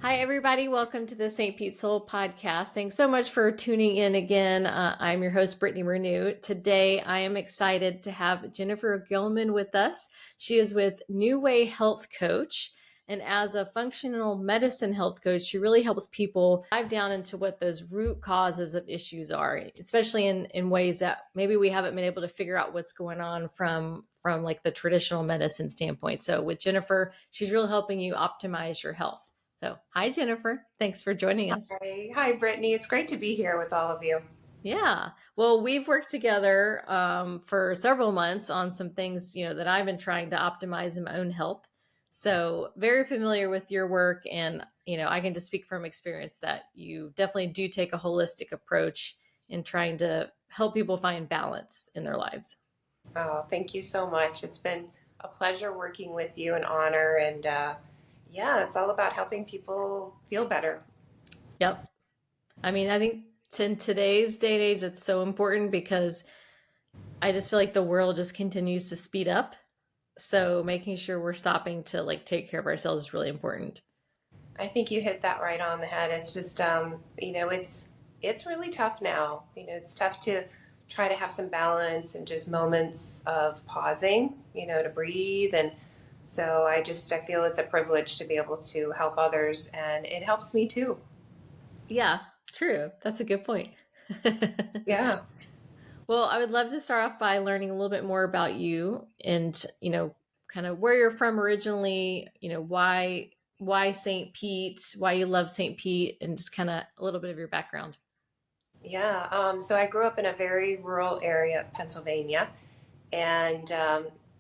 Hi, everybody. Welcome to the St. Pete Soul podcast. Thanks so much for tuning in again. I'm your host, Brittany Renew. Today, I am excited to have Jennifer Gilman with us. She is with New Way Health Coach. And as a functional medicine health coach, she really helps people dive down into what those root causes of issues are, especially in ways that maybe we haven't been able to figure out what's going on from like the traditional medicine standpoint. So with Jennifer, she's really helping you optimize your health. So, hi, Jennifer. Thanks for joining us. Hi, Brittany. It's great to be here with all of you. Yeah. Well, we've worked together for several months on some things, that I've been trying to optimize in my own health. So, very familiar with your work. And, I can just speak from experience that you definitely do take a holistic approach in trying to help people find balance in their lives. Oh, thank you so much. It's been a pleasure working with you, an honor. And yeah, it's all about helping people feel better. Yep. I mean, I think in today's day and age, it's so important because I just feel like the world just continues to speed up. So making sure we're stopping to like take care of ourselves is really important. I think you hit that right on the head. It's just, it's really tough now. It's tough to try to have some balance and just moments of pausing, to breathe. And so I feel it's a privilege to be able to help others, and it helps me too. Yeah, true. That's a good point. Yeah. Well, I would love to start off by learning a little bit more about you and, kind of where you're from originally, why St. Pete, why you love St. Pete, and just kind of a little bit of your background. Yeah, so I grew up in a very rural area of Pennsylvania, and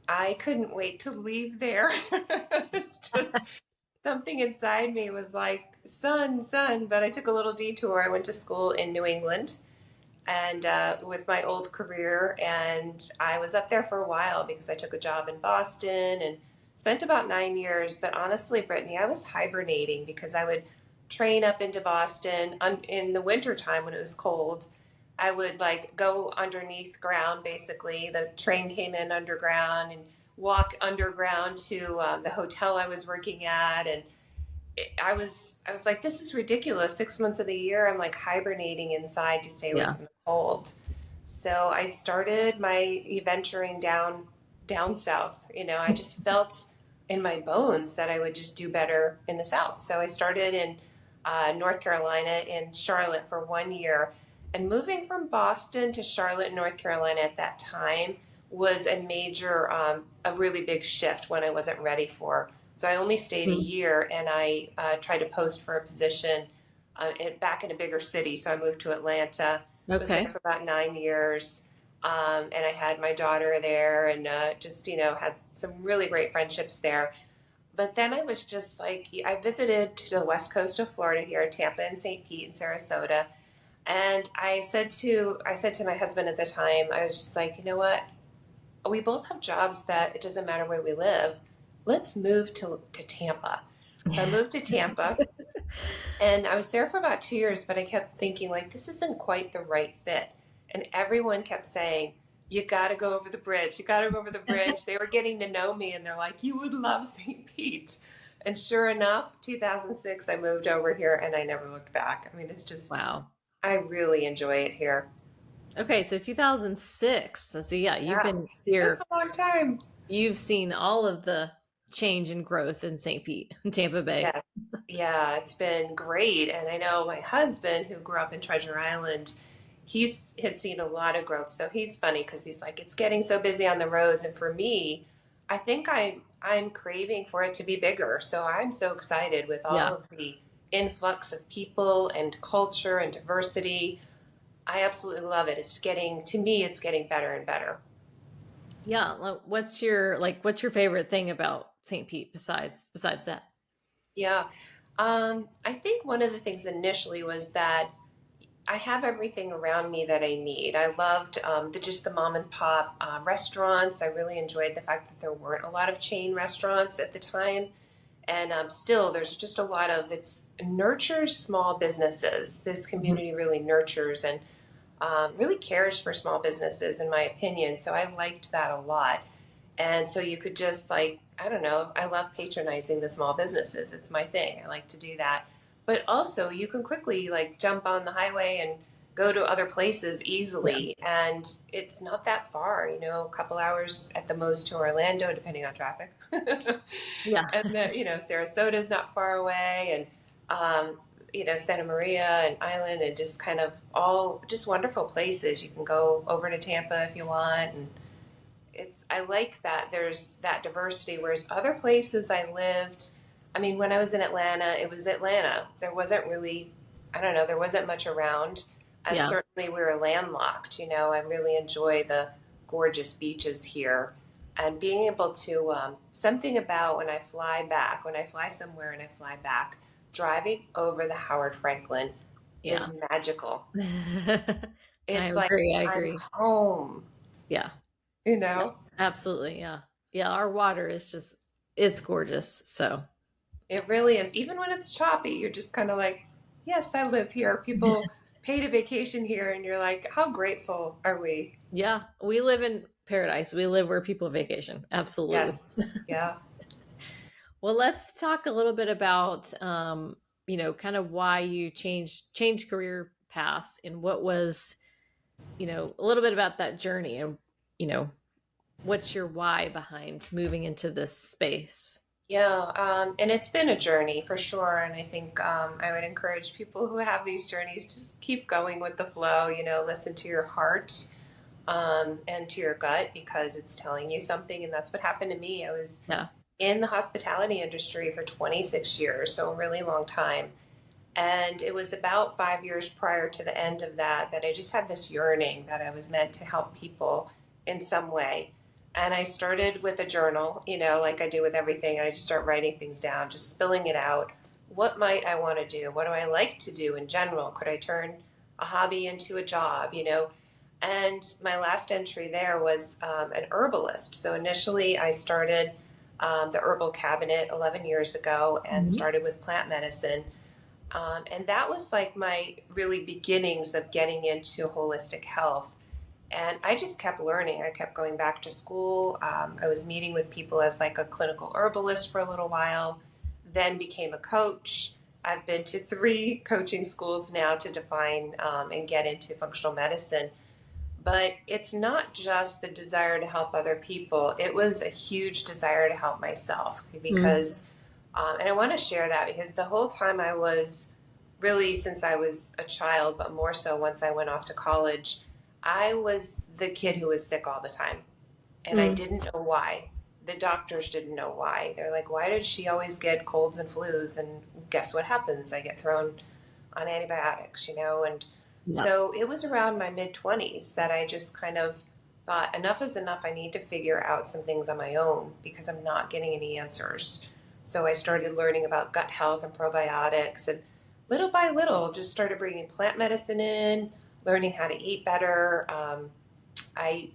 I couldn't wait to leave there. It's just something inside me was like, son, son. But I took a little detour. I went to school in New England and with my old career, and I was up there for a while because I took a job in Boston and spent about 9 years. But honestly, Brittany, I was hibernating because I would train up into Boston in the wintertime when it was cold. I would like go underneath ground basically. The train came in underground and walk underground to the hotel I was working at, and I was like, this is ridiculous. 6 months of the year, I'm like hibernating inside to stay away Yeah. from the cold. So I started my venturing down south. I just felt in my bones that I would just do better in the south. So I started in North Carolina, in Charlotte, for 1 year. And moving from Boston to Charlotte, North Carolina at that time was a really big shift when I wasn't ready for. So I only stayed a Mhm. year, and I tried to post for a position back in a bigger city. So I moved to Atlanta, was there Okay. for about 9 years. And I had my daughter there, and just, had some really great friendships there. But then I was just like, I visited to the west coast of Florida here, Tampa and St. Pete and Sarasota. And I said to my husband at the time, I was just like, you know what? We both have jobs that it doesn't matter where we live. Let's move to Tampa. So I moved to Tampa, and I was there for about 2 years, but I kept thinking, like, this isn't quite the right fit. And everyone kept saying, you got to go over the bridge. You got to go over the bridge. They were getting to know me, and they're like, you would love St. Pete. And sure enough, 2006, I moved over here, and I never looked back. I mean, it's just, Wow. I really enjoy it here. Okay, so 2006. So yeah, you've Yeah, been that's here. a long time. You've seen all of the change and growth in St. Pete, Tampa Bay. Yes. Yeah, it's been great. And I know my husband, who grew up in Treasure Island, he's has seen a lot of growth. So he's funny because he's like, it's getting so busy on the roads. And for me, I think I'm craving for it to be bigger. So I'm so excited with all Yeah. of the influx of people and culture and diversity. I absolutely love it. To me, it's getting better and better. Yeah. What's your favorite thing about St. Pete besides that? Yeah. I think one of the things initially was that I have everything around me that I need. I loved just the mom and pop restaurants. I really enjoyed the fact that there weren't a lot of chain restaurants at the time. And still, there's just a lot of it's nurtures small businesses. This Mhm. community really nurtures and really cares for small businesses, in my opinion. So I liked that a lot. And so you could just like I don't know, I love patronizing the small businesses. It's my thing. I like to do that. But also, you can quickly like jump on the highway and go to other places Yeah. easily. And it's not that far, a couple hours at the most to Orlando, depending on traffic. Yeah. And then, Sarasota is not far away. And, Santa Maria and Island and just kind of all just wonderful places. You can go over to Tampa if you want. And I like that there's that diversity, whereas other places I lived, I mean, when I was in Atlanta, it was Atlanta. There wasn't really, I don't know, there wasn't much around. And Yeah. certainly we were landlocked. I really enjoy the gorgeous beaches here. And being able to, something about when I fly somewhere and I fly back, driving over the Howard Franklin is Yeah. magical. I It's like agree. I I'm agree. home, Yeah. you Yeah. know? Absolutely. Yeah. Yeah. Our water is just, it's gorgeous. So, It really is. Even when it's choppy, you're just kind of like, yes, I live here. People pay to vacation here, and you're like, how grateful are we? yeah, we live in paradise. We live where people vacation. Absolutely. Yes. Yeah. Well, let's talk a little bit about, kind of why you changed career paths and what was, a little bit about that journey and, you know, what's your why behind moving into this space? Yeah. And it's been a journey for sure. And I think I would encourage people who have these journeys just keep going with the flow, listen to your heart and to your gut because it's telling you something. And that's what happened to me. I was Yeah. in the hospitality industry for 26 years, so a really long time. And it was about 5 years prior to the end of that I just had this yearning that I was meant to help people in some way. And I started with a journal, like I do with everything. And I just start writing things down, just spilling it out. What might I want to do? What do I like to do in general? Could I turn a hobby into a job? And my last entry there was an herbalist. So initially, I started the herbal cabinet 11 years ago and Mhm. started with plant medicine. And that was like my really beginnings of getting into holistic health. And I just kept learning. I kept going back to school. I was meeting with people as like a clinical herbalist for a little while, then became a coach. I've been to 3 coaching schools now to define and get into functional medicine. But it's not just the desire to help other people, it was a huge desire to help myself Mm. because, and I want to share that because the whole time I was really, since I was a child, but more so once I went off to college, I was the kid who was sick all the time. And I Mm. didn't know why. The doctors didn't know why. They're like, why did she always get colds and flus? And guess what happens? I get thrown on antibiotics. And Yeah. so it was around my mid 20s that I just kind of thought, enough is enough. I need to figure out some things on my own because I'm not getting any answers. So I started learning about gut health and probiotics, and little by little, just started bringing plant medicine in, learning how to eat better.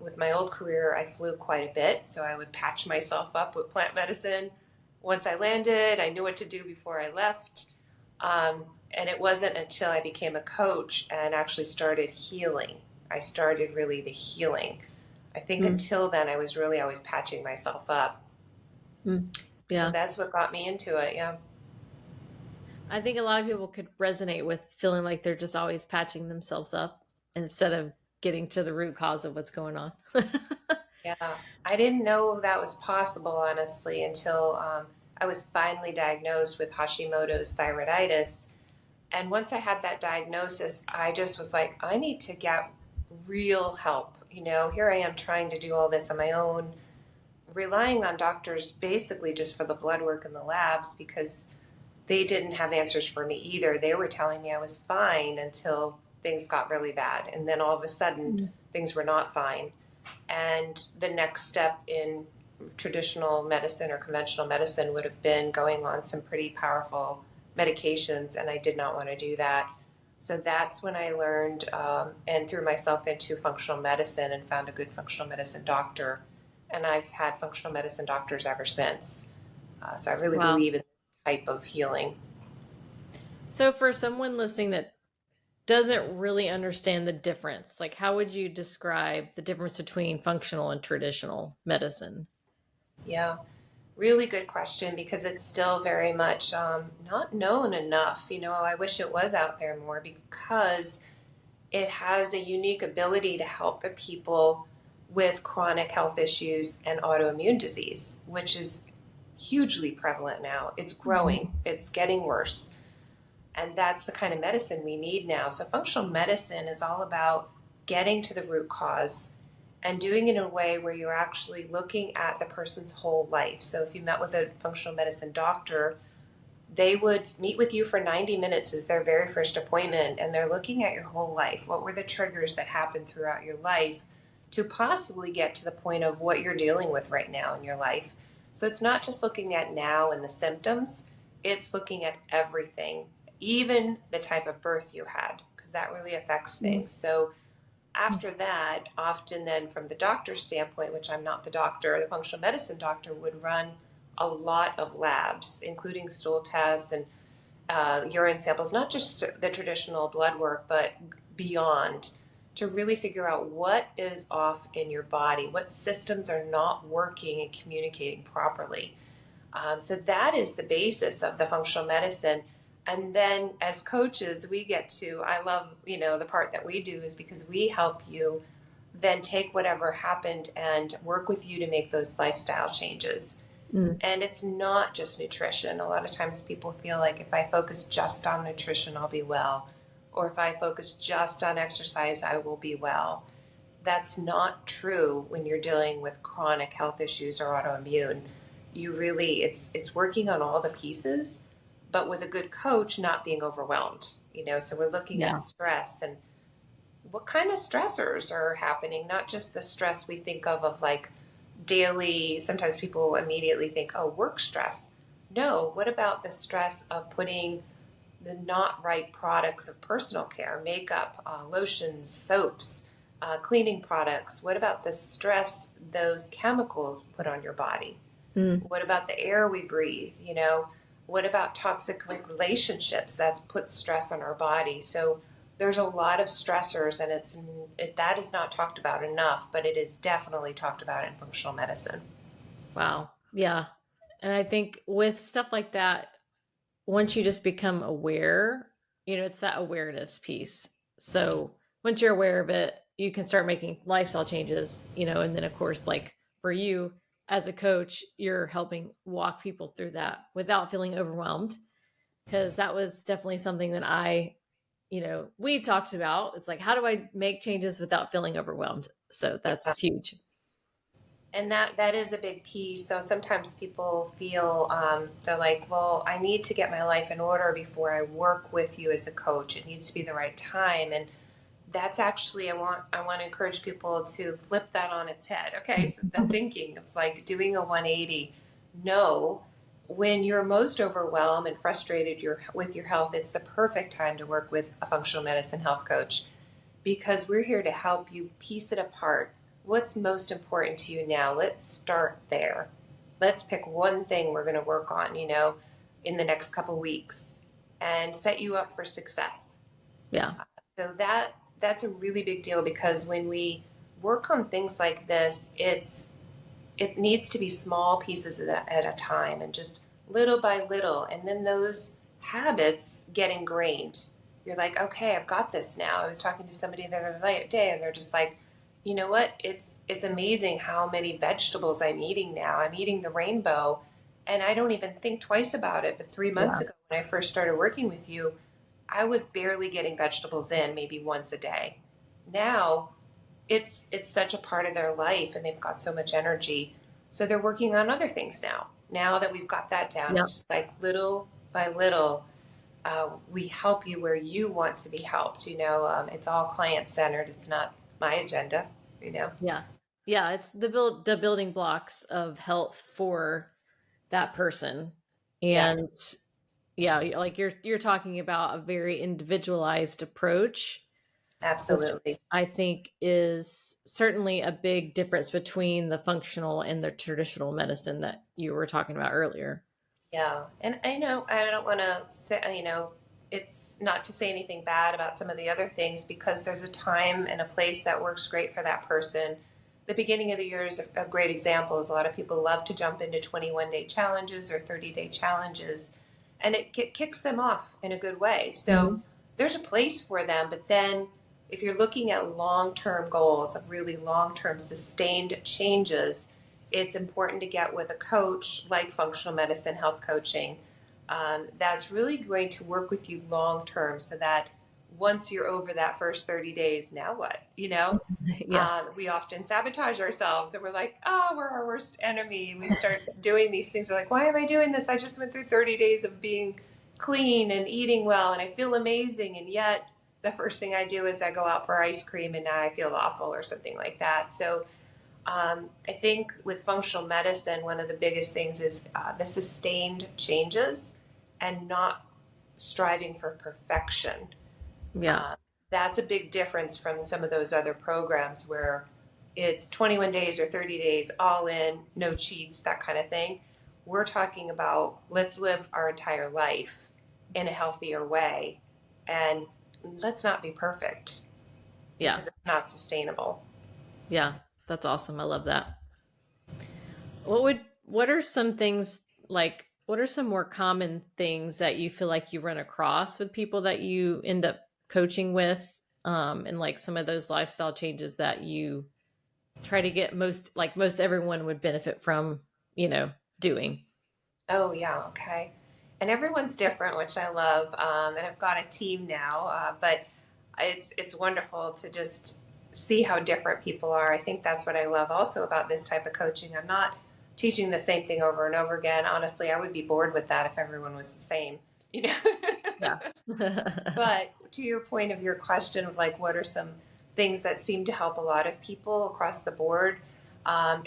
With my old career, I flew quite a bit, so I would patch myself up with plant medicine. Once I landed, I knew what to do before I left. And it wasn't until I became a coach and actually started healing. I started really the healing. I think Mm. until then, I was really always patching myself up. Mm. But Yeah. that's what got me into it, yeah. I think a lot of people could resonate with feeling like they're just always patching themselves up instead of getting to the root cause of what's going on. Yeah. I didn't know that was possible, honestly, until I was finally diagnosed with Hashimoto's thyroiditis. And once I had that diagnosis, I just was like, I need to get real help. Here I am trying to do all this on my own, relying on doctors basically just for the blood work and the labs because they didn't have answers for me either. They were telling me I was fine until things got really bad. And then all of a sudden, Mm. things were not fine. And the next step in traditional medicine or conventional medicine would have been going on some pretty powerful medications, and I did not want to do that. So that's when I learned and threw myself into functional medicine and found a good functional medicine doctor. And I've had functional medicine doctors ever since. So I really Wow. believe in this type of healing. So for someone listening that doesn't really understand the difference, like how would you describe the difference between functional and traditional medicine? Yeah. Really good question because it's still very much not known enough. I wish it was out there more because it has a unique ability to help the people with chronic health issues and autoimmune disease, which is hugely prevalent now. It's growing, it's getting worse. And that's the kind of medicine we need now. So, functional medicine is all about getting to the root cause and doing it in a way where you're actually looking at the person's whole life. So, if you met with a functional medicine doctor, they would meet with you for 90 minutes as their very first appointment, and they're looking at your whole life. What were the triggers that happened throughout your life to possibly get to the point of what you're dealing with right now in your life? So it's not just looking at now and the symptoms, it's looking at everything, even the type of birth you had, because that really affects things. So after that, often then from the doctor's standpoint, which I'm not the doctor, the functional medicine doctor would run a lot of labs, including stool tests and urine samples, not just the traditional blood work, but beyond, to really figure out what is off in your body, what systems are not working and communicating properly. So that is the basis of the functional medicine. And then as coaches, we get to, I love, the part that we do is because we help you then take whatever happened and work with you to make those lifestyle changes. Mm. And it's not just nutrition. A lot of times people feel like if I focus just on nutrition, I'll be well. Or if I focus just on exercise, I will be well. That's not true when you're dealing with chronic health issues or autoimmune. You really, it's working on all the pieces, but with a good coach, not being overwhelmed. So we're looking at Yeah. stress and what kind of stressors are happening, not just the stress we think of like daily, sometimes people immediately think, oh, work stress. No, what about the stress of putting the not right products of personal care, makeup, lotions, soaps, cleaning products? What about the stress those chemicals put on your body? Mm. What about the air we breathe? What about toxic relationships that put stress on our body? So there's a lot of stressors, and that is not talked about enough, but it is definitely talked about in functional medicine. Wow. Yeah. And I think with stuff like that, once you just become aware, it's that awareness piece. So once you're aware of it, you can start making lifestyle changes, and then of course, like for you as a coach, you're helping walk people through that without feeling overwhelmed. Because that was definitely something that we talked about. It's like, how do I make changes without feeling overwhelmed? So Yeah. that's huge. And that is a big piece. So sometimes people feel they're like, well, I need to get my life in order before I work with you as a coach. It needs to be the right time, and that's actually I want to encourage people to flip that on its head. Okay, so the thinking it's like doing a 180. No, when you're most overwhelmed and frustrated with your health, it's the perfect time to work with a functional medicine health coach because we're here to help you piece it apart. What's most important to you now? Let's start there. Let's pick one thing we're going to work on, in the next couple weeks and set you up for success. Yeah. So that's a really big deal because when we work on things like this, it needs to be small pieces at a time and just little by little, and then those habits get ingrained. You're like, okay, I've got this now. I was talking to somebody the other day, and they're just like, you know what? It's amazing how many vegetables I'm eating now. I'm eating the rainbow, and I don't even think twice about it. But 3 months Yeah. ago, when I first started working with you, I was barely getting vegetables in maybe once a day. Now it's such a part of their life and they've got so much energy. So they're working on other things now. Now that we've got that down, Yeah. it's just like little by little, we help you where you want to be helped. It's all client centered. It's not my agenda. Yeah. Yeah. It's the building blocks of health for that person. Yes, And yeah, like you're talking about a very individualized approach, which absolutely. I think is certainly a big difference between the functional and the traditional medicine that you were talking about earlier. Yeah, and I know I don't want to say, it's not to say anything bad about some of the other things because there's a time and a place that works great for that person. the beginning of the year is a great example. Is a lot of people love to jump into 21-day challenges or 30-day challenges, and it kicks them off in a good way. So Mhm. there's a place for them, but then if you're looking at long-term goals of really long-term sustained changes, it's important to get with a coach like functional medicine health coaching, that's really going to work with you long term so that once you're over that first 30 days, now what? Yeah. We often sabotage ourselves and we're like, oh, we're our worst enemy. And we start doing these things. We're like, why am I doing this? I just went through 30 days of being clean and eating well and I feel amazing. And yet, the first thing I do is I go out for ice cream and now I feel awful or something like that. So, I think with functional medicine, one of the biggest things is the sustained changes and not striving for perfection. Yeah. Uh, that's a big difference from some of those other programs where it's 21 days or 30 days, all in, no cheats, that kind of thing. We're talking about let's live our entire life in a healthier way and let's not be perfect Yeah. because it's not sustainable. Yeah. That's awesome. I love that. What are some things like what are some more common things that you feel like you run across with people that you end up coaching with, and like some of those lifestyle changes that you try to get most everyone would benefit from, you know, doing? Oh, yeah, okay. And everyone's different, which I love. And I've got a team now, but it's wonderful to just see how different people are. I think that's what I love also about this type of coaching. I'm not teaching the same thing over and over again. Honestly, I would be bored with that if everyone was the same, you know. Yeah. But to your point of your question of like, what are some things that seem to help a lot of people across the board?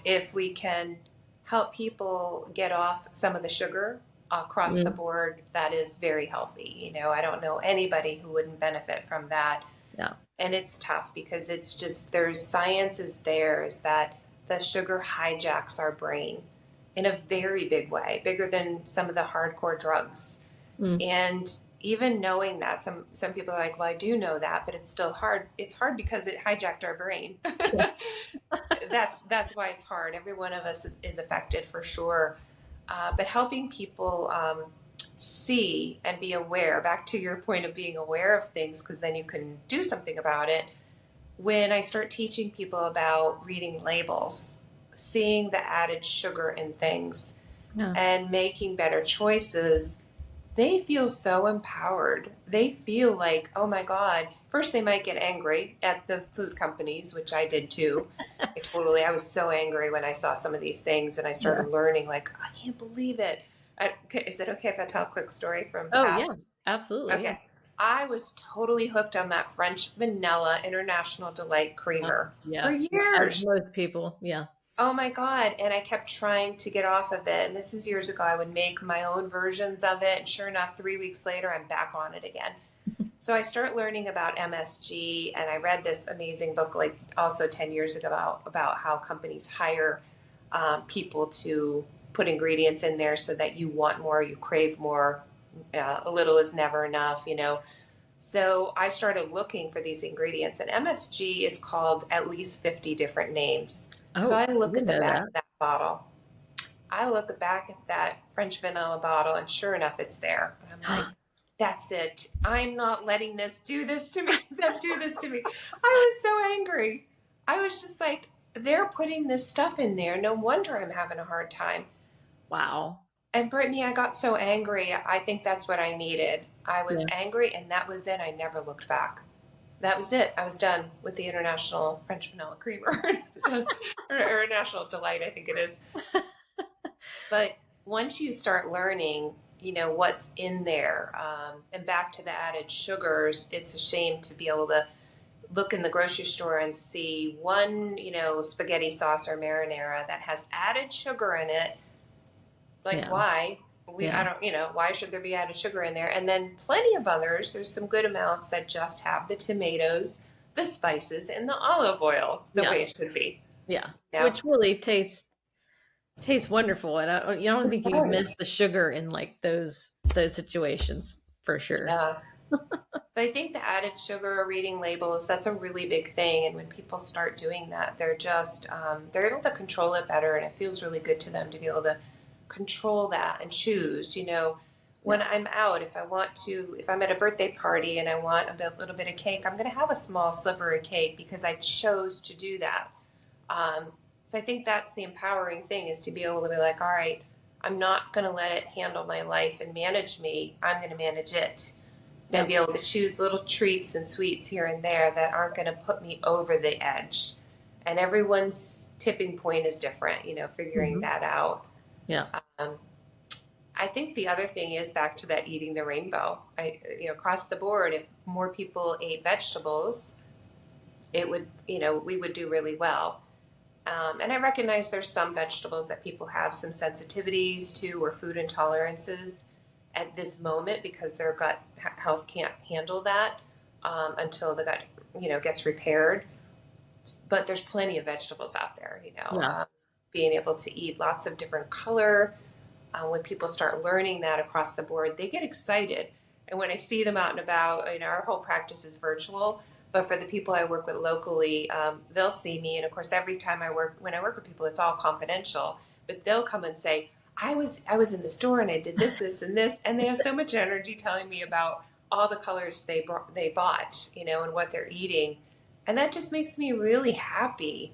If we can help people get off some of the sugar across the Mm, board, that is very healthy. I don't know anybody who wouldn't benefit from that. yeah. And it's tough because it's just there's science is there is that the sugar hijacks our brain in a very big way, bigger than some of the hardcore drugs. Mm, And even knowing that, some people are like, well, I do know that, but it's still hard. It's hard because it hijacked our brain. yeah. That's why it's hard. Every one of us is affected for sure. But helping people see and be aware, back to your point of being aware of things, because then you can do something about it. When I start teaching people about reading labels, seeing the added sugar in things, Yeah. and making better choices, they feel so empowered. They feel like, oh my God. First, they might get angry at the food companies, which I did too. I was so angry when I saw some of these things and I Yeah. started learning, like, I can't believe it. Is it okay if I tell a quick story from Oh yeah. past? Absolutely. Yeah. Okay. I was totally hooked on that French vanilla International Delight creamer for Yeah. As years. most people. Yeah. Oh my God. And I kept trying to get off of it. And this is years ago. I would make my own versions of it. And sure enough, 3 weeks later, I'm back on it again. So I start learning about MSG. And I read this amazing book, like also 10 years ago, about how companies hire people to put ingredients in there so that you want more, you crave more. A little is never enough. So I started looking for these ingredients, and MSG is called at least 50 different names. So Oh, I I look at didn't the know back that. of that bottle. I look back at that French vanilla bottle, and sure enough, it's there. And I'm like, that's it. I'm not letting this do this to me. Them do this to me. I was so angry. I was just like, they're putting this stuff in there. No wonder I'm having a hard time. Wow. And Brittany, I got so angry. I think that's what I needed. I was Yeah. angry, and that was it. I never looked back. That was it. I was done with the International French Vanilla Creamer or International Delight, I think it is. But once you start learning, what's in there, and back to the added sugars, it's a shame to be able to look in the grocery store and see one, spaghetti sauce or marinara that has added sugar in it. Like, Yeah. why? I Yeah. don't, why should there be added sugar in there? And then plenty of others, there's some good amounts that just have the tomatoes, the spices, and the olive oil the Yeah. way it should be. Yeah. Yeah. Which really tastes wonderful, and you don't It think you does. miss the sugar in like those situations for sure. Yeah. So I think the added sugar or reading labels, that's a really big thing. And when people start doing that, they're just, they're able to control it better. And it feels really good to them to be able to control that and choose, when Yeah. I'm out, if I want to, if I'm at a birthday party and I want little bit of cake, I'm going to have a small sliver of cake because I chose to do that. Um, so I think that's the empowering thing, is to be able to be like, all right, I'm not going to let it handle my life and manage me. I'm going to manage it, and be Yep. able to choose little treats and sweets here and there that aren't going to put me over the edge. And everyone's tipping point is different, figuring Hmm. that out. Yeah. Um, I think the other thing is back to that eating the rainbow. Across the board, if more people ate vegetables, it would, we would do really well. And I recognize there's some vegetables that people have some sensitivities to or food intolerances at this moment because their gut health can't handle that until the gut, gets repaired. But there's plenty of vegetables out there, Yeah. being able to eat lots of different color. When people start learning that across the board, they get excited. And when I see them out and about, our whole practice is virtual. But for the people I work with locally, they'll see me, and of course, every time when I work with people, it's all confidential. But they'll come and say, "I was in the store and I did this, this, and this," and they have so much energy telling me about all the colors they bought, and what they're eating, and that just makes me really happy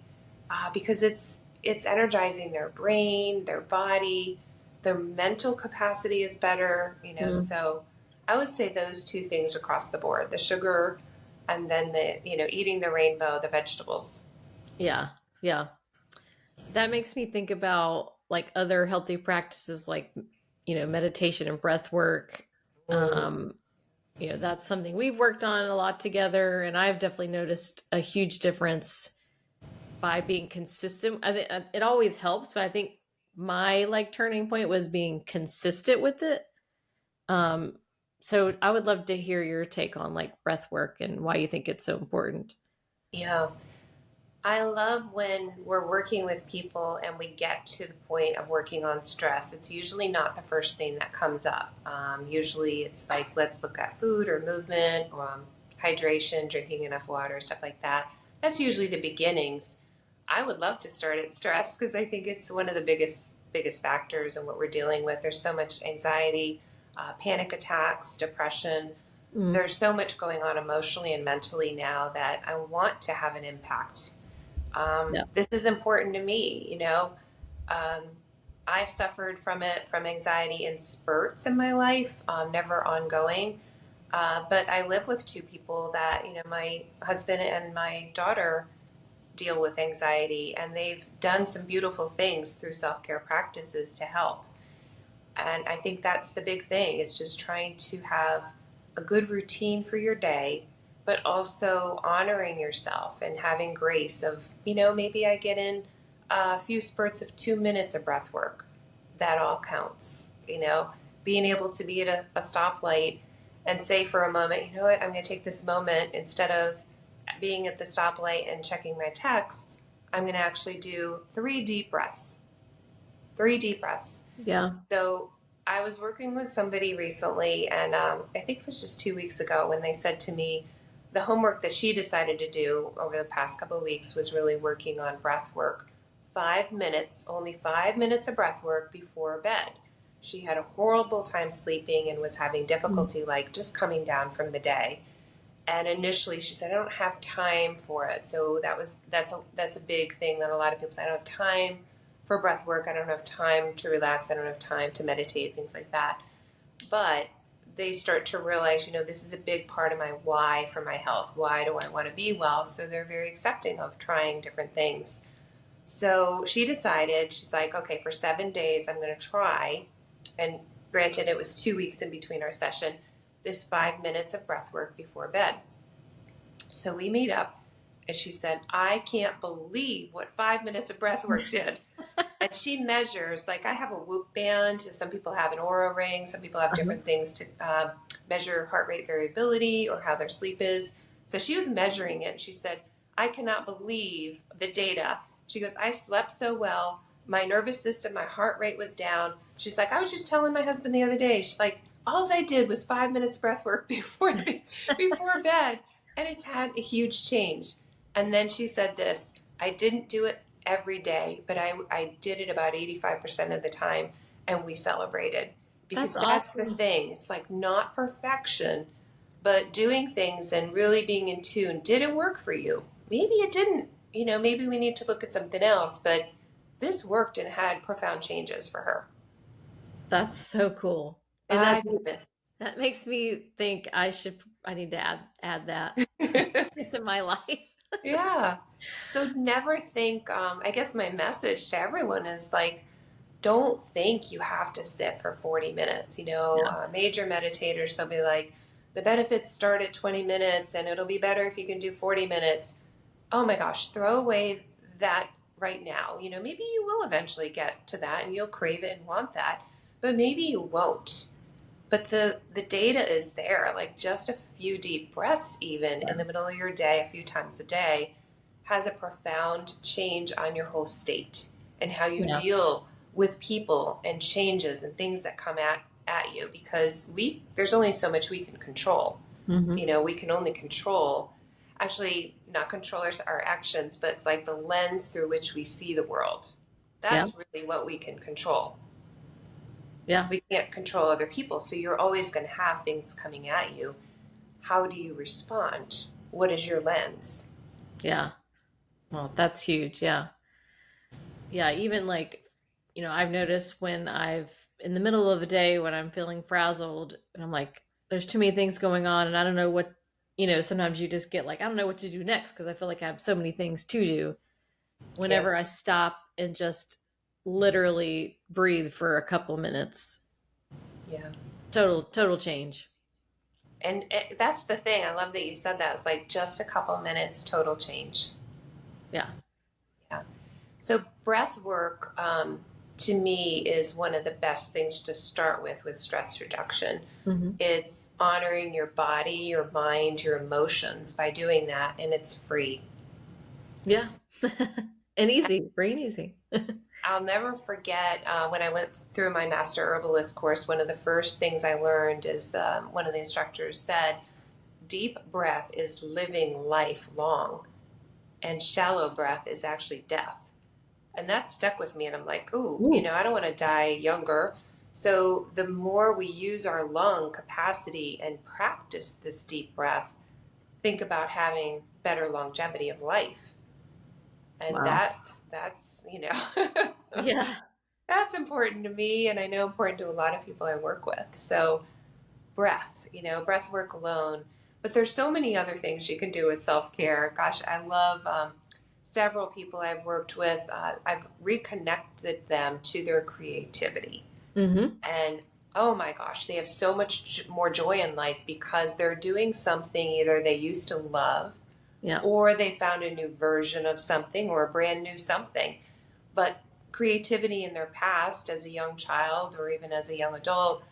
because it's energizing their brain, their body, their mental capacity is better. Mm. So I would say those two things across the board: the sugar, and then the eating the rainbow, the vegetables. Yeah. Yeah. That makes me think about like other healthy practices like, meditation and breath work. Mm. Um, that's something we've worked on a lot together, and I've definitely noticed a huge difference by being consistent. I think it always helps, but I think my like turning point was being consistent with it. Um, so I would love to hear your take on like breath work and why you think it's so important. Yeah. I love when we're working with people and we get to the point of working on stress. It's usually not the first thing that comes up. Usually it's like, let's look at food or movement, or hydration, drinking enough water, stuff like that. That's usually the beginnings. I would love to start at stress because I think it's one of the biggest factors in what we're dealing with. There's so much anxiety, panic attacks, depression. Mm, There's so much going on emotionally and mentally now that I want to have an impact. yeah. This is important to me. Um, I've suffered from it, from anxiety in spurts in my life, never ongoing. But I live with two people that, my husband and my daughter deal with anxiety, and they've done some beautiful things through self care practices to help. And I think that's the big thing, is just trying to have a good routine for your day, but also honoring yourself and having grace of, maybe I get in a few spurts of 2 minutes of breath work. That all counts. Being able to be at a stoplight and say for a moment, you know what, I'm going to take this moment, instead of being at the stoplight and checking my texts, I'm going to actually do 3 deep breaths. 3 deep breaths. Yeah. So I was working with somebody recently, and I think it was just 2 weeks ago, when they said to me the homework that she decided to do over the past couple of weeks was really working on breath work. 5 minutes, only 5 minutes of breath work before bed. She had a horrible time sleeping and was having Mm, difficulty, like, just coming down from the day. And initially she said, I don't have time for it. So that's a big thing that a lot of people say. I don't have time for breath work. I don't have time to relax. I don't have time to meditate, things like that. But they start to realize, this is a big part of my why for my health. Why do I want to be well? So they're very accepting of trying different things. So she decided, she's like, okay, for 7 days, I'm going to try. And granted, it was 2 weeks in between our session, this 5 minutes of breath work before bed. So we meet up, and she said, I can't believe what 5 minutes of breath work did. And she measures, like, I have a Whoop band. Some people have an Aura ring. Some people have uh-huh. different things to measure heart rate variability or how their sleep is. So she was measuring it. And she said, I cannot believe the data. She goes, I slept so well. My nervous system, my heart rate was down. She's like, I was just telling my husband the other day, she's like, All I did was 5 minutes breath work before bed, and it's had a huge change. And then she said this, I didn't do it every day, but I did it about 85% of the time, and we celebrated. That's Because that's the awesome. thing. It's like not perfection, but doing things and really being in tune. Did it work for you? Maybe it didn't. Maybe we need to look at something else, but this worked and had profound changes for her. That's so cool. And 5 minutes. that makes me think I need to add that into my life. Yeah. So never think, I guess my message to everyone is like, don't think you have to sit for 40 minutes. Yeah. Major meditators, they'll be like, the benefits start at 20 minutes and it'll be better if you can do 40 minutes. Oh my gosh, throw away that right now. Maybe you will eventually get to that and you'll crave it and want that, but maybe you won't. But the data is there, like just a few deep breaths, even in the middle of your day, a few times a day, has a profound change on your whole state and how you Yeah. deal with people and changes and things that come at you because there's only so much we can control. Hmm. We can only control, actually not control our actions, but it's like the lens through which we see the world. Yeah. That's really what we can control. Yeah. We can't control other people, so you're always going to have things coming at you. How do you respond? What is your lens? Yeah. Well, that's huge. Yeah. Yeah. Even like, I've noticed when in the middle of the day when I'm feeling frazzled and I'm like, there's too many things going on and I don't know what, sometimes you just get like, I don't know what to do next because I feel like I have so many things to do. Yeah, Whenever I stop and just literally breathe for a couple minutes, yeah. total change. And that's the thing. I love that you said that. It's like just a couple minutes, total change. Yeah. Yeah. So breath work, to me, is one of the best things to start with stress reduction. Hmm. It's honoring your body, your mind, your emotions by doing that, and it's free. Yeah. And easy, free and easy. I'll never forget when I went through my master herbalist course. One of the first things I learned is one of the instructors said, "Deep breath is living life long, and shallow breath is actually death." And that stuck with me. And I'm like, "Ooh, Ooh. I don't want to die younger." So the more we use our lung capacity and practice this deep breath, think about having better longevity of life. And Wow. that's Yeah. that's important to me, and I know important to a lot of people I work with. So breath, breath work alone. But there's so many other things you can do with self-care. Gosh, I love several people I've worked with. I've reconnected them to their creativity. Hmm. And oh my gosh, they have so much more joy in life because they're doing something either they used to love Yeah. or they found a new version of something or a brand new something. But creativity in their past as a young child or even as a young adult,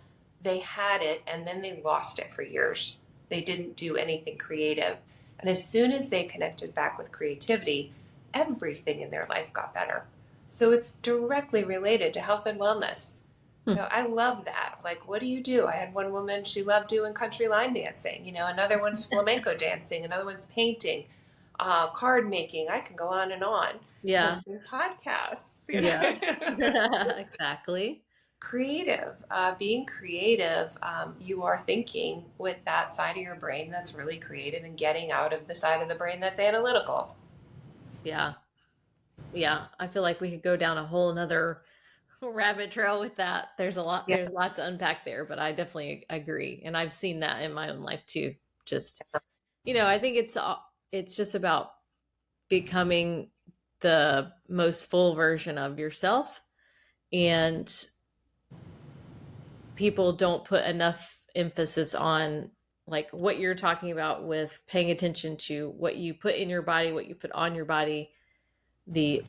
they had it and then they lost it for years. They didn't do anything creative. And as soon as they connected back with creativity, everything in their life got better. So it's directly related to health and wellness. Hmm. So I love that. Like, what do you do? I had one woman, she loved doing country line dancing. Another one's flamenco dancing. Another one's painting, card making. I can go on and on. Yeah. Listening to podcasts. Yeah. Exactly. Creative, being creative, you are thinking with that side of your brain that's really creative and getting out of the side of the brain that's analytical. Yeah. Yeah. I feel like we could go down a whole another rabbit trail with that. Yeah. There's a lot to unpack there, but I definitely agree. And I've seen that in my own life too. Just, I think it's just about becoming the most full version of yourself. And people don't put enough emphasis on like what you're talking about with paying attention to what you put in your body, what you put on your body, the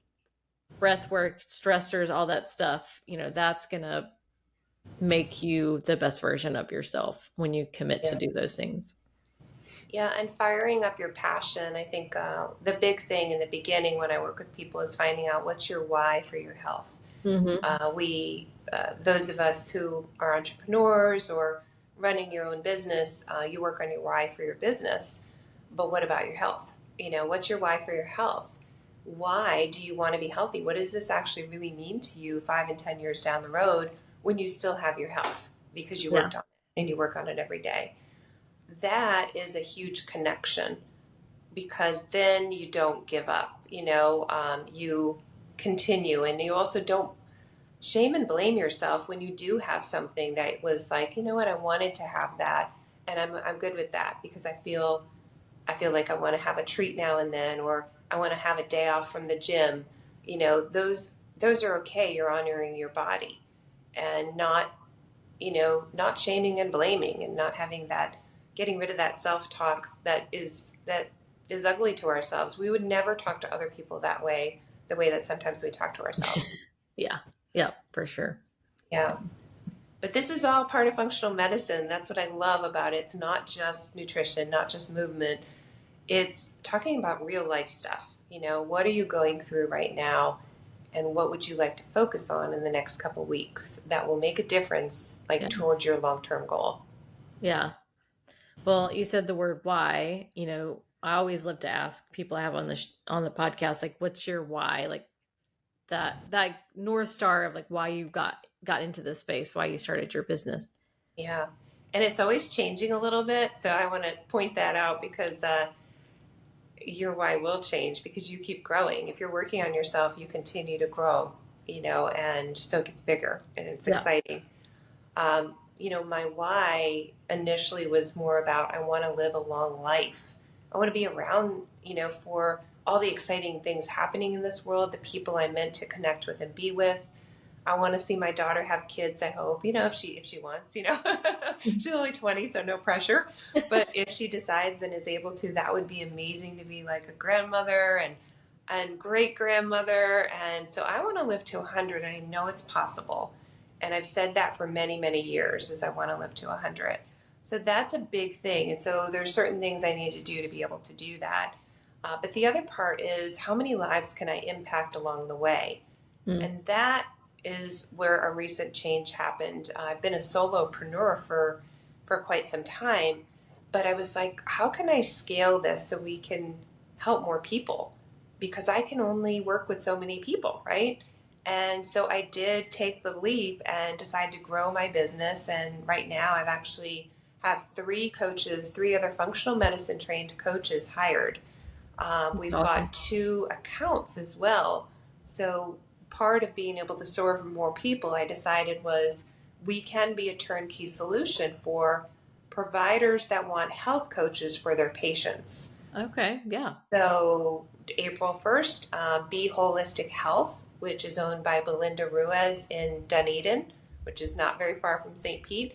breath work, stressors, all that stuff. That's going to make you the best version of yourself when you commit to Yeah. do those things. Yeah, and firing up your passion. I think the big thing in the beginning when I work with people is finding out what's your why for your health. Hmm. Those of us who are entrepreneurs or running your own business, you work on your why for your business. But what about your health? What's your why for your health? Why do you want to be healthy? What does this actually really mean to you 5 and 10 years down the road when you still have your health because you Yeah. worked on it and you work on it every day? That is a huge connection because then you don't give up. You continue, and you also don't shame and blame yourself when you do have something that was like, you know what, I wanted to have that, and I'm good with that because I feel like I want to have a treat now and then, or I want to have a day off from the gym. Those are okay. You're honoring your body and not shaming and blaming and not having that, getting rid of that self-talk that is ugly to ourselves. We would never talk to other people that way, the way that sometimes we talk to ourselves. Yeah. Yeah, for sure. Yeah. But this is all part of functional medicine. That's what I love about it. It's not just nutrition, not just movement. It's talking about real life stuff. What are you going through right now? And what would you like to focus on in the next couple weeks that will make a difference, like Yeah. towards your long term goal? Yeah. Well, you said the word why. I always love to ask people I have on on the podcast, like, what's your why? Like that North Star of like why you got into this space, why you started your business. Yeah. And it's always changing a little bit. So I want to point that out because your why will change because you keep growing. If you're working on yourself, you continue to grow, and so it gets bigger and it's Yeah. exciting. My why initially was more about I want to live a long life. I want to be around, for all the exciting things happening in this world, the people I'm meant to connect with and be with. I want to see my daughter have kids, I hope, if she wants. She's only 20, so no pressure. But if she decides and is able to, that would be amazing to be like a grandmother and great grandmother. And so I want to live to 100, and I know it's possible. And I've said that for many, many years is I want to live to 100. So that's a big thing. And so there's certain things I need to do to be able to do that. But the other part is how many lives can I impact along the way? Mm. And that is where a recent change happened. I've been a solopreneur for quite some time, but I was like, how can I scale this so we can help more people? Because I can only work with so many people, right? And so I did take the leap and decided to grow my business. And right now I've actually have 3 coaches, 3 other functional medicine trained coaches hired. That's We've awesome. got 2 accounts as well. So part of being able to serve more people, I decided was we can be a turnkey solution for providers that want health coaches for their patients. Okay. Yeah. So April 1st, Be Holistic Health, which is owned by Belinda Ruiz in Dunedin, which is not very far from St. Pete.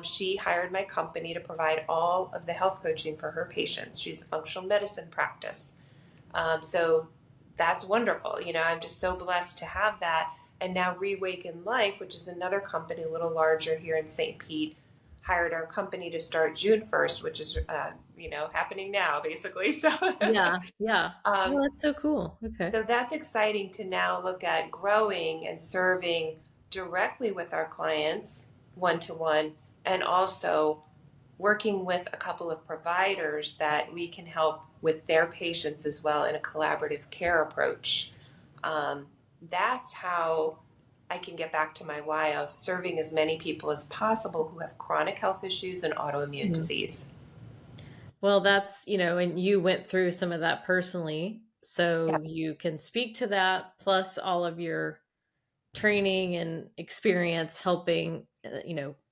She hired my company to provide all of the health coaching for her patients. She's a functional medicine practice. So that's wonderful. I'm just so blessed to have that. And now Reawaken Life, which is another company a little larger here in St. Pete, hired our company to start June 1st, which is, happening now, basically. So, Yeah. Yeah. um, Oh, that's so cool. Okay. so that's exciting to now look at growing and serving directly with our clients one to one, and also working with a couple of providers that we can help with their patients as well in a collaborative care approach. Um, that's how I can get back to my why of serving as many people as possible who have chronic health issues and autoimmune Mhm. disease. Well, and you went through some of that personally, Yeah, so you can speak to that plus all of your training and experience helping,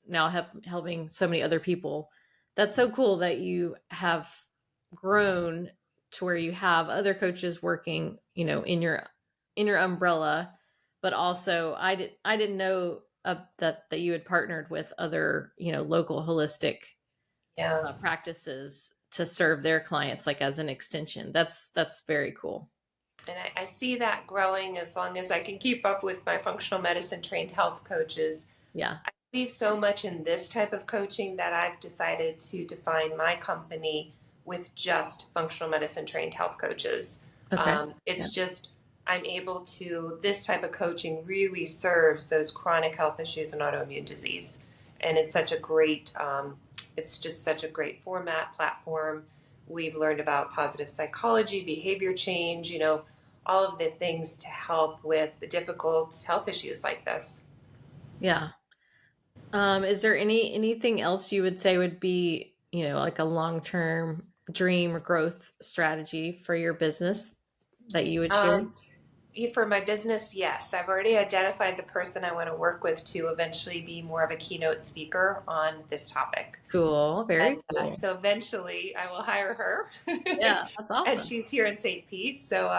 now helping so many other people. That's so cool that you have grown to where you have other coaches working, in your umbrella, but also I didn't know that you had partnered with other, local holistic yeah. practices to serve their clients like as an extension. That's very cool. And I see that growing as long as I can keep up with my functional medicine trained health coaches. Yeah. I believe so much in this type of coaching that I've decided to define my company with just functional medicine trained health coaches. Okay. Yeah. It's just I'm able to, this type of coaching really serves those chronic health issues and autoimmune disease. and it's just such a great format platform. We've learned about positive psychology, behavior change, all of the things to help with the difficult health issues like this. Yeah. Is there anything else you would say would be, like a long-term dream or growth strategy for your business that you would share? Um, for my business, yes, I've already identified the person I want to work with to eventually be more of a keynote speaker on this topic. Cool. Very And cool. so eventually I will hire her. Yeah, that's And awesome. she's here in St. Pete. So,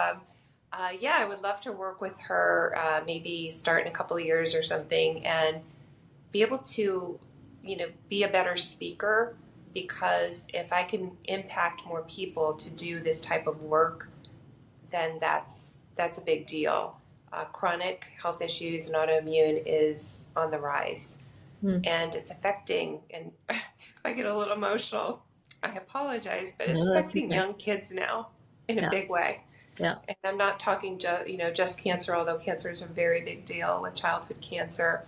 yeah, I would love to work with her, maybe start in a couple of years or something, and be able to, be a better speaker. Because if I can impact more people to do this type of work, then that's a big deal. Chronic health issues and autoimmune is on the rise, Hmm. and it's affecting. And if I get a little emotional, I apologize, but it's No, that's affecting okay. young kids now in a Yeah. big way. Yeah. And I'm not talking just cancer, although cancer is a very big deal with childhood cancer.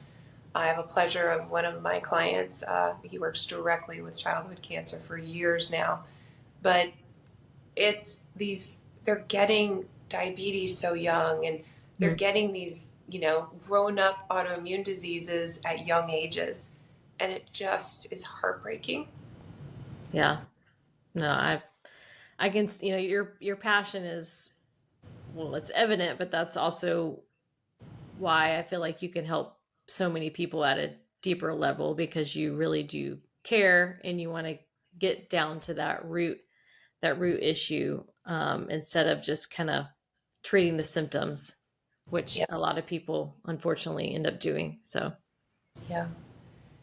I have a pleasure of one of my clients. He works directly with childhood cancer for years now, but it's these they're getting diabetes so young, and they're Hmm. getting these grown up autoimmune diseases at young ages, and it just is heartbreaking. Yeah. No, I can, your passion is, well, it's evident, but that's also why I feel like you can help so many people at a deeper level because you really do care and you want to get down to that root issue, instead of just kind of treating the symptoms, which Yeah, a lot of people unfortunately end up doing. So, yeah. And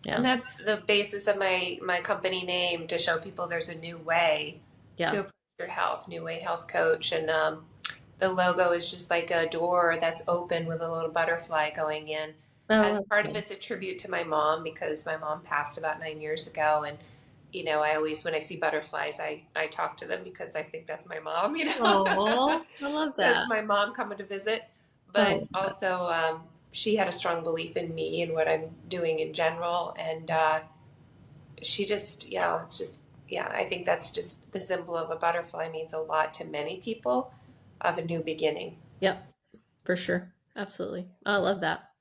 yeah, that's the basis of my company name, to show people there's a new way yeah. to approach your health, new way health coach. And the logo is just like a door that's open with a little butterfly going in. Oh, As that's part of cool. it's a tribute to my mom, because my mom passed about 9 years ago, and I always, when I see butterflies, I talk to them because I think that's my mom. Oh, I love That's that. my mom coming to visit. But Oh, also, she had a strong belief in me and what I'm doing in general, and she just, I think that's just the symbol of a butterfly means a lot to many people, of a new beginning. yep, for sure. Absolutely. I love that.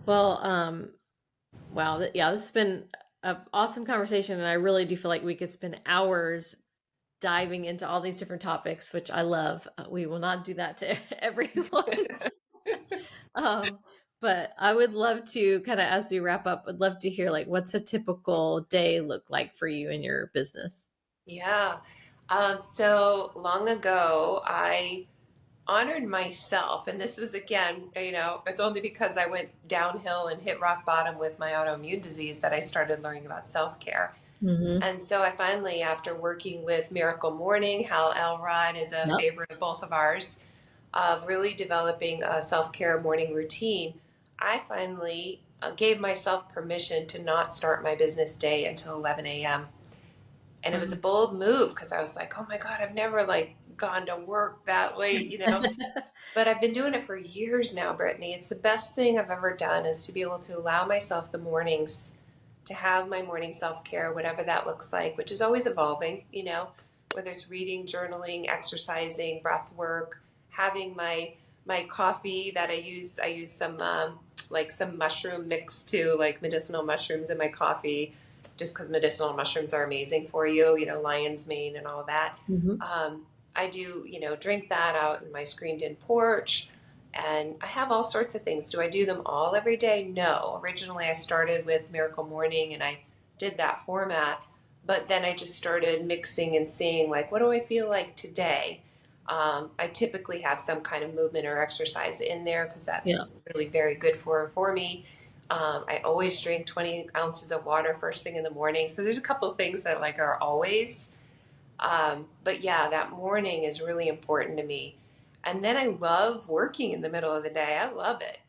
Well, wow. Yeah, this has been an awesome conversation. And I really do feel like we could spend hours diving into all these different topics, which I love. We will not do that to everyone. Um, but I would love to kind of, as we wrap up, would love to hear like what's a typical day look like for you in your business? Yeah. So long ago, I honored myself. And this was, again, it's only because I went downhill and hit rock bottom with my autoimmune disease that I started learning about self care. Mm-hmm. And so I finally, after working with Miracle Morning, Hal Elrod is a Yep. favorite of both of ours, of really developing a self care morning routine, I finally gave myself permission to not start my business day until 11 a.m. And it was a Um, bold move, because I was like, oh my God, I've never like gone to work that late. But I've been doing it for years now, Brittany. It's the best thing I've ever done, is to be able to allow myself the mornings to have my morning self care, whatever that looks like, which is always evolving, whether it's reading, journaling, exercising, breath work, having my coffee that I use some like some mushroom mix too, like medicinal mushrooms in my coffee, just because medicinal mushrooms are amazing for you, lion's mane and all that. mhm. Um, I do, drink that out in my screened in porch. And I have all sorts of things. Do I do them all every day? No. Originally, I started with Miracle Morning and I did that format. But then I just started mixing and seeing, like, what do I feel like today? I typically have some kind of movement or exercise in there, because that's Yeah. really very good for me. I always drink 20 ounces of water first thing in the morning. So there's a couple of things that like are always. But yeah, that morning is really important to me. And then I love working in the middle of the day. I love it.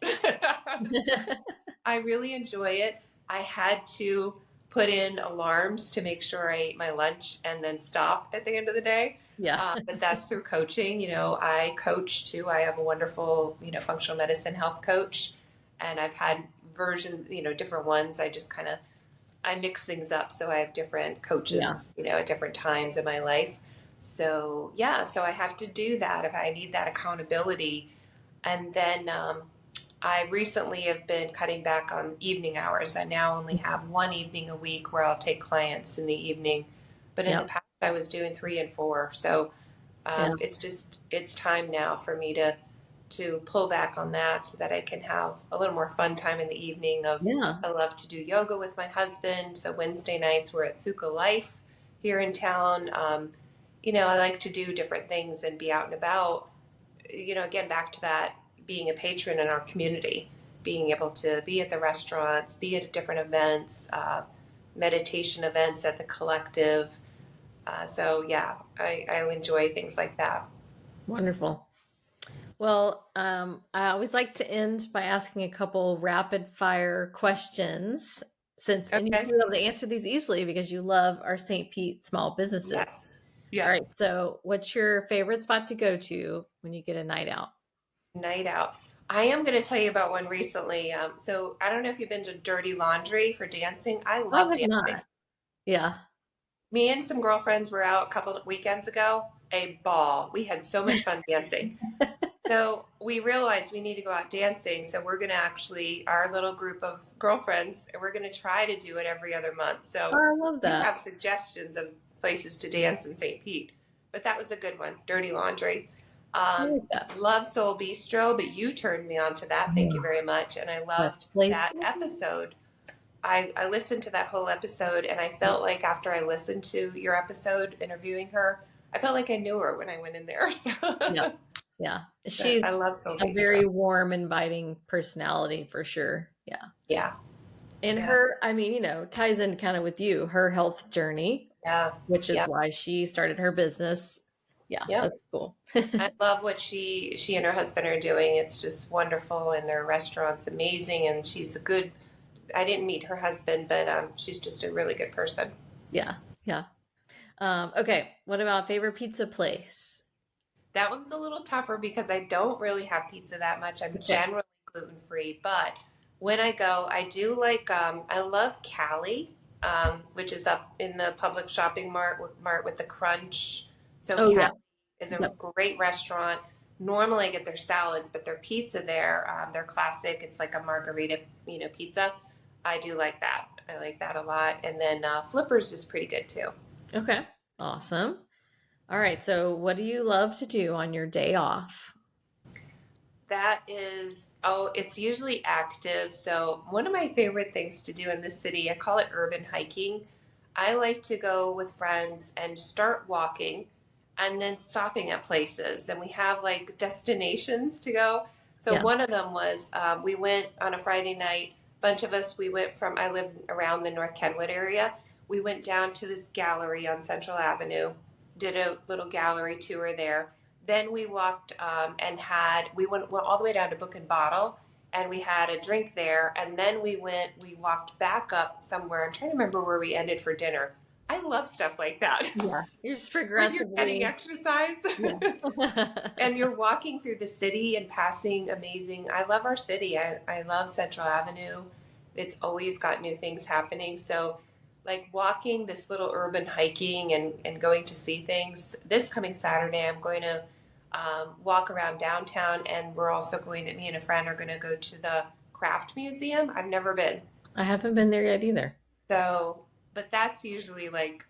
I really enjoy it. I had to put in alarms to make sure I ate my lunch and then stop at the end of the day. Yeah. But that's through coaching. I coach too. I have a wonderful, functional medicine health coach, and I've had version, different ones. I just kind of I mix things up, so I have different Yeah. coaches, at different times in my life. So yeah, so I have to do that if I need that accountability. And then I recently have been cutting back on evening hours. I now only have one evening a week where I'll take clients in the evening, but in the Yep. past I was doing 3 and 4. So Yeah. it's time now for me to pull back on that so that I can have a little more fun time in the evening. Of Yeah. I love to do yoga with my husband, so Wednesday nights we're at Suka Life here in town. I like to do different things and be out and about. Again, back to that, being a patron in our community, being able to be at the restaurants, be at different events, meditation events at the collective. So yeah, I enjoy things like that. Wonderful. Well, I always like to end by asking a couple rapid fire questions and you Okay. should be able to answer these easily because you love our St. Pete small businesses. Yes. All Yeah. right. So what's your favorite spot to go to when you get a night out? Night out. I am going to tell you about one recently. So I don't know if you've been to Dirty Laundry for dancing. I I love have dancing. not. Yeah. Me and some girlfriends were out a couple of weekends ago. A ball. We had so much fun dancing. So we realized we need to go out dancing. So we're going to actually, our little group of girlfriends, and we're going to try to do it every other month. Oh, So I love you that. have suggestions of places to dance in St. Pete. But that was a good one, Dirty Laundry. I like that. Love Soul Bistro, but you turned me on to that. Thank you Oh, very much. And I that loved place. that episode. I listened to that whole episode, and I felt like after I listened to your episode interviewing her, I felt like I knew her when I went in there. So Yep. Yeah. but She's I love Soul a Bistro. very warm, inviting personality for sure. Yeah. Yeah, And yeah, her, I mean, ties in kind of with you, her health journey, yeah, which is yeah, why she started her business. Yeah, yeah. that's cool. I love what she and her husband are doing. It's just wonderful, and their restaurant's amazing. And she's a good. I didn't meet her husband, but she's just a really good person. Yeah. Yeah. Okay. What about favorite pizza place? That one's a little tougher because I don't really have pizza that much. I'm Okay. generally gluten free, but when I go, I do like. I love Cali, which is up in the public shopping mart with the Crunch. So Oh, Cali yeah. is a Yep. great restaurant. Normally, I get their salads, but their pizza there, their classic. It's like a margarita, pizza. I do like that. I like that a lot. And then Flippers is pretty good too. Okay. Awesome. All right. So, what do you love to do on your day off? That is, oh, it's usually active. So, one of my favorite things to do in this city, I call it urban hiking. I like to go with friends and start walking and then stopping at places. And we have like destinations to go. So, Yeah. one of them was we went on a Friday night. A bunch of us, we went from, I live around the North Kenwood area. We went down to this gallery on Central Avenue, did a little gallery tour there. Then we walked we went all the way down to Book and Bottle, and we had a drink there. And then we walked back up somewhere. I'm trying to remember where we ended for dinner. I love stuff like that. Yeah. You're just When you're getting progressively. exercise Yeah. and you're walking through the city and passing amazing. I love our city. I love Central Avenue. It's always got new things happening. So, like walking this little urban hiking and going to see things. This coming Saturday, I'm going to walk around downtown, and we're also me and a friend are going to go to the craft museum. I've never been. I haven't been there yet either. So, but that's usually like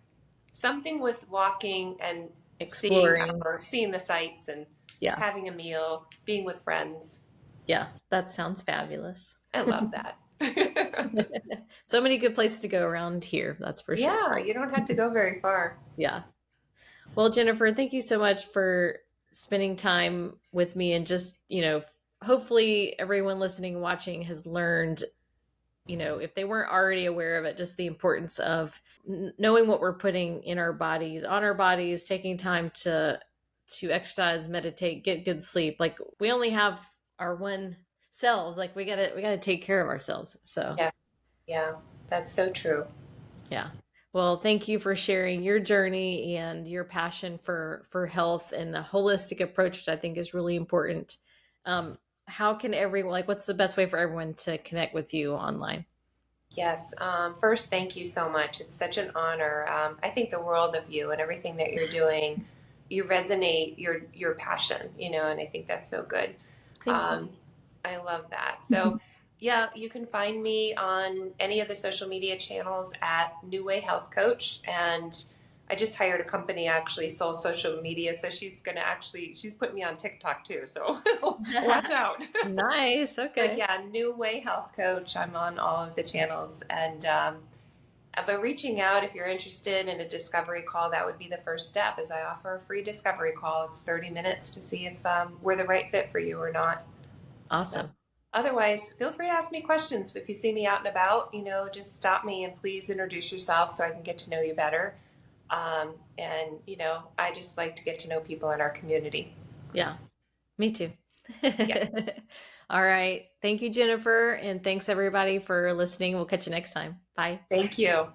something with walking and Exploring. seeing the sights and Yeah. having a meal, being with friends. Yeah. That sounds fabulous. I love that. So many good places to go around here, that's for sure. Yeah, you don't have to go very far. Yeah. Well, Jennifer, thank you so much for spending time with me and just, hopefully everyone listening and watching has learned, if they weren't already aware of it, just the importance of knowing what we're putting in our bodies, on our bodies, taking time to exercise, meditate, get good sleep. Like we only have our one selves. Like we got to take care of ourselves. So, Yeah, yeah, that's so true. yeah. Well, thank you for sharing your journey and your passion for health and a holistic approach, which I think is really important. Um, how can everyone, like, what's the best way for everyone to connect with you online? Yes. First, thank you so much. It's such an honor. I think the world of you and everything that you're doing. You resonate your passion, and I think that's so good. Thank you. Um, I love that. So, yeah, you can find me on any of the social media channels at New Way Health Coach. And I just hired a company actually, Soul Social Media. So she's putting me on TikTok too. So watch out. Nice. But Okay. yeah, New Way Health Coach. I'm on all of the channels. And but reaching out if you're interested in a discovery call, that would be the first step. Is I offer a free discovery call. It's 30 minutes to see if we're the right fit for you or not. So Awesome. otherwise, feel free to ask me questions. If you see me out and about, just stop me and please introduce yourself so I can get to know you better. And I just like to get to know people in our community. Yeah, me too. Yeah. All right. Thank you, Jennifer. And thanks everybody for listening. We'll catch you next time. Bye. Thank you.